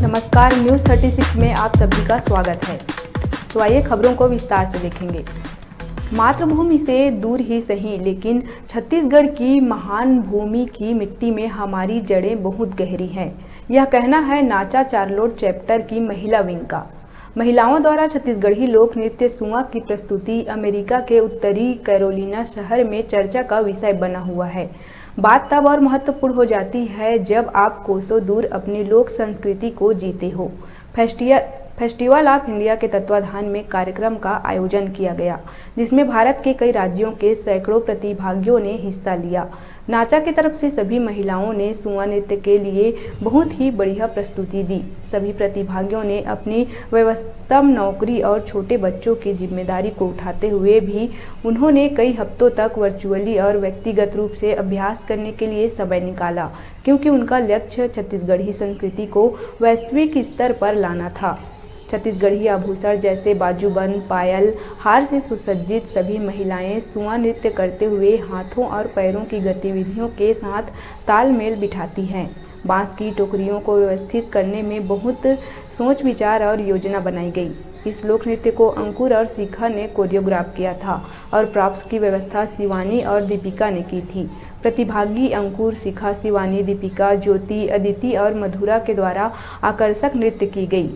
नमस्कार, न्यूज़ 36 में आप सभी का स्वागत है। तो आइए खबरों को विस्तार से देखेंगे। मातृभूमि से दूर ही सही, लेकिन छत्तीसगढ़ की महान भूमि की मिट्टी में हमारी जड़ें बहुत गहरी हैं। यह कहना है नाचा चारलोट चैप्टर की महिला विंग का। महिलाओं द्वारा छत्तीसगढ़ी लोक नृत्य सुआ की प्रस्तुति अमेरिका के उत्तरी कैरोलिना शहर में चर्चा का विषय बना हुआ है। बात तब और महत्वपूर्ण हो जाती है जब आप कोसों दूर अपनी लोक संस्कृति को जीते हो। फेस्टिवल ऑफ इंडिया के तत्वाधान में कार्यक्रम का आयोजन किया गया, जिसमें भारत के कई राज्यों के सैकड़ों प्रतिभागियों ने हिस्सा लिया। नाचा की तरफ से सभी महिलाओं ने सुआ नृत्य के लिए बहुत ही बढ़िया प्रस्तुति दी। सभी प्रतिभागियों ने अपनी व्यस्तम नौकरी और छोटे बच्चों की जिम्मेदारी को उठाते हुए भी उन्होंने कई हफ्तों तक वर्चुअली और व्यक्तिगत रूप से अभ्यास करने के लिए समय निकाला, क्योंकि उनका लक्ष्य छत्तीसगढ़ी संस्कृति को वैश्विक स्तर पर लाना था। छत्तीसगढ़ी आभूषण जैसे बाजूबंद, पायल, हार से सुसज्जित सभी महिलाएं सुआ नृत्य करते हुए हाथों और पैरों की गतिविधियों के साथ तालमेल बिठाती हैं। बांस की टोकरियों को व्यवस्थित करने में बहुत सोच विचार और योजना बनाई गई। इस लोक नृत्य को अंकुर और शिखा ने कोरियोग्राफ किया था और प्रॉप्स की व्यवस्था शिवानी और दीपिका ने की थी। प्रतिभागी अंकुर, शिखा, शिवानी, दीपिका, ज्योति, अदिति और मधुरा के द्वारा आकर्षक नृत्य की गई।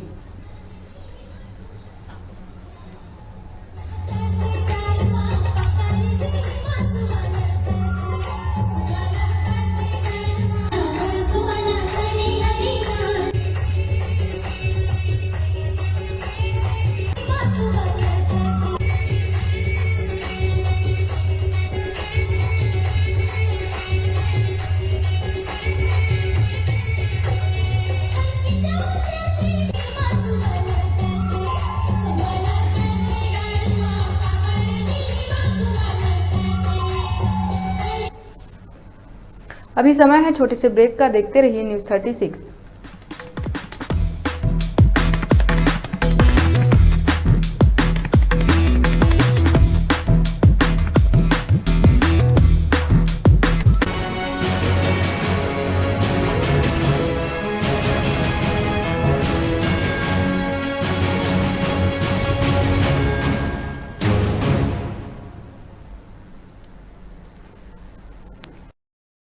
अभी समय है छोटे से ब्रेक का, देखते रहिए न्यूज़ 36।